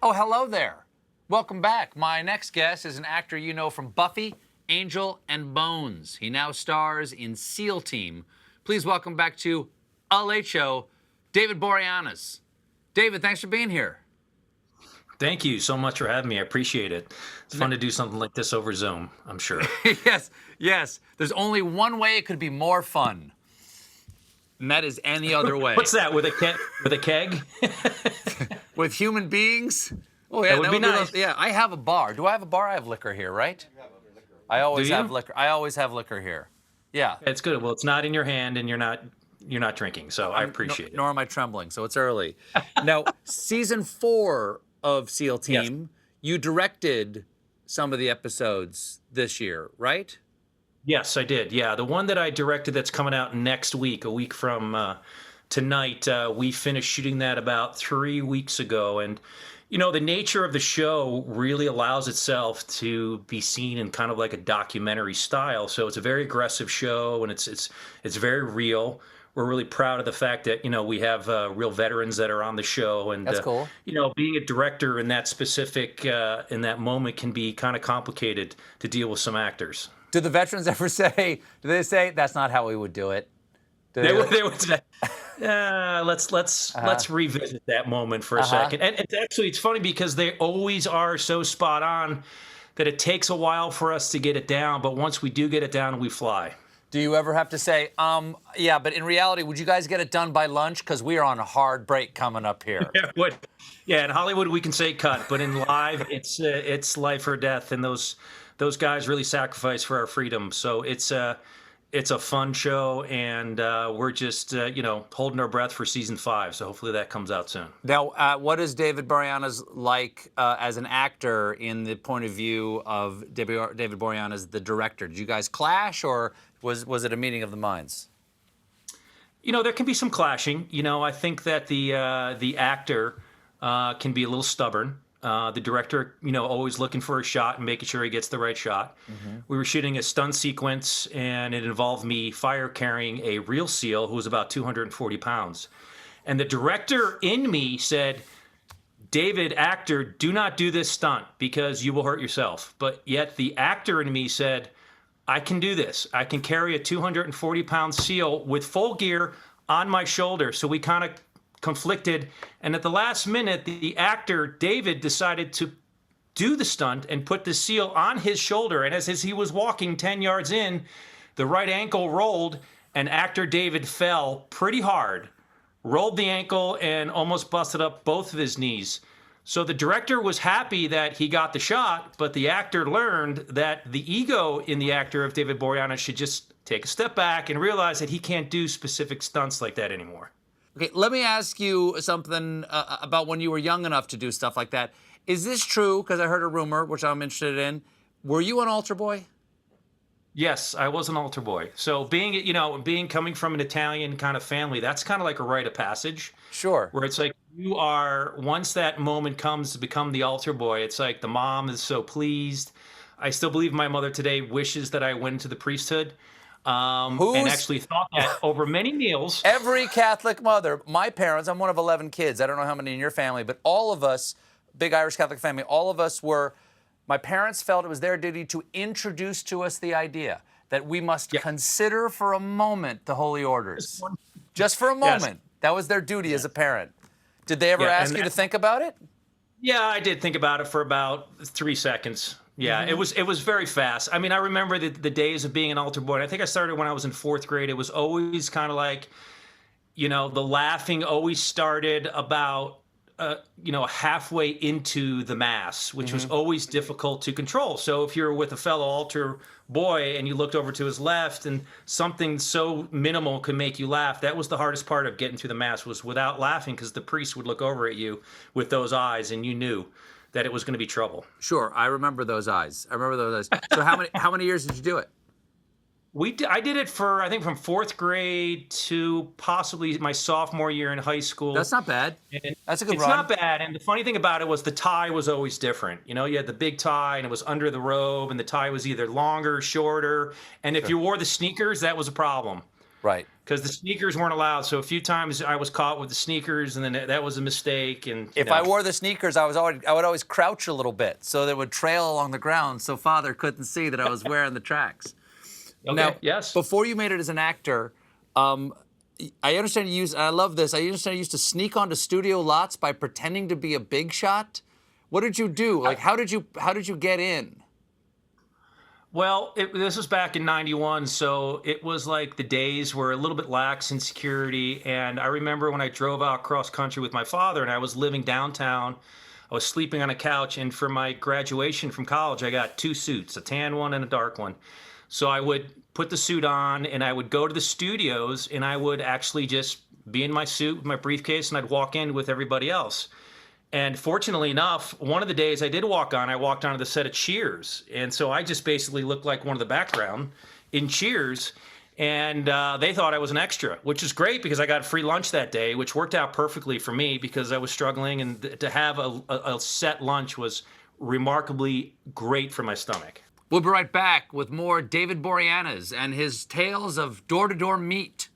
Oh, hello there. Welcome back. My next guest is an actor you know from Buffy, Angel, and Bones. He now stars in SEAL Team. Please welcome back to A Late Show, David Boreanaz. David, thanks for being here. Thank you so much for having me. I appreciate it. It's fun to do something like this over Zoom, I'm sure. yes. There's only one way it could be more fun. And that is any other way. What's that, with a keg? With human beings? Oh, yeah, that would be nice. Yeah, I have a bar. Do I have a bar? I have liquor here, right? I always have liquor. I always have liquor here. Yeah. It's good. Well, it's not in your hand, and you're not drinking, so I appreciate it. Nor am I trembling, so it's early. Now, season 4 of SEAL Team, you directed some of the episodes this year, right? Yes, I did. Yeah, the one that I directed that's coming out next week, a week from tonight, we finished shooting that about 3 weeks ago. And, you know, the nature of the show really allows itself to be seen in kind of like a documentary style. So it's a very aggressive show, and it's very real. We're really proud of the fact that, you know, we have real veterans that are on the show. And that's cool. You know, being a director in that specific, in that moment can be kind of complicated to deal with some actors. Do the veterans ever say, that's not how we would do it? They would say, let's revisit that moment for a second. And it's funny because they always are so spot on that it takes a while for us to get it down. But once we do get it down, we fly. Do you ever have to say, yeah, but in reality, would you guys get it done by lunch? Because we are on a hard break coming up here. Yeah, in Hollywood, we can say cut. But in live, it's life or death. And those guys really sacrifice for our freedom. So it's a fun show, and we're just holding our breath for season 5. So hopefully that comes out soon. Now, what is David Boreanaz like as an actor in the point of view of David Boreanaz, the director? Did you guys clash, or was it a meeting of the minds? You know, there can be some clashing. You know, I think that the actor can be a little stubborn. The director, you know, always looking for a shot and making sure he gets the right shot. Mm-hmm. We were shooting a stunt sequence, and it involved me fire carrying a real SEAL who was about 240 pounds. And the director in me said, David, actor, do not do this stunt because you will hurt yourself. But yet the actor in me said, I can do this. I can carry a 240-pound SEAL with full gear on my shoulder. So we kind of conflicted, and at the last minute, the actor David decided to do the stunt and put the SEAL on his shoulder. And as he was walking 10 yards in, the right ankle rolled, and actor David fell pretty hard, rolled the ankle, and almost busted up both of his knees. So the director was happy that he got the shot, but the actor learned that the ego in the actor of David Boreanaz should just take a step back and realize that he can't do specific stunts like that anymore. Okay, let me ask you something about when you were young enough to do stuff like that. Is this true? Because I heard a rumor, which I'm interested in. Were you an altar boy? Yes, I was an altar boy. So coming from an Italian kind of family, that's kind of like a rite of passage. Sure. Where it's like once that moment comes to become the altar boy, it's like the mom is so pleased. I still believe my mother today wishes that I went into the priesthood. And actually thought that over many meals. Every Catholic mother, my parents, I'm one of 11 kids. I don't know how many in your family, but all of us, big Irish Catholic family, all of us my parents felt it was their duty to introduce to us the idea that we must consider for a moment the holy orders. Just for a moment. Yes. That was their duty as a parent. Did they ever ask you to think about it? Yeah, I did think about it for about 3 seconds. Yeah, mm-hmm. It was very fast. I mean, I remember the days of being an altar boy. And I think I started when I was in 4th grade. It was always kind of like, you know, the laughing always started about, halfway into the Mass, which was always difficult to control. So if you're with a fellow altar boy and you looked over to his left and something so minimal could make you laugh, that was the hardest part of getting through the Mass, was without laughing, because the priest would look over at you with those eyes and you knew that it was going to be trouble. Sure, I remember those eyes. So how many years did you do it? I did it for, I think, from 4th grade to possibly my sophomore year in high school. That's not bad. That's a good run. It's not bad. And the funny thing about it was the tie was always different. You know, you had the big tie and it was under the robe, and the tie was either longer, shorter. And if you wore the sneakers, that was a problem. Right. Because the sneakers weren't allowed. So a few times I was caught with the sneakers, and then that was a mistake. And If I wore the sneakers, I would always crouch a little bit so that it would trail along the ground, so Father couldn't see that I was wearing the tracks. okay, Now, yes. before you made it as an actor, I understand you used, and I love this, I understand you used to sneak onto studio lots by pretending to be a big shot. What did you do? Like, how did you get in? Well, this was back in '91, so it was like the days were a little bit lax in security. And I remember when I drove out cross country with my father, and I was living downtown. I was sleeping on a couch, and for my graduation from college, I got 2 suits, a tan one and a dark one. So I would put the suit on, and I would go to the studios, and I would actually just be in my suit with my briefcase, and I'd walk in with everybody else. And fortunately enough, one of the days I did walk on, I walked onto the set of Cheers. And so I just basically looked like one of the background in Cheers. And they thought I was an extra, which is great because I got free lunch that day, which worked out perfectly for me because I was struggling. And to have a set lunch was remarkably great for my stomach. We'll be right back with more David Boreanaz and his tales of door-to-door meat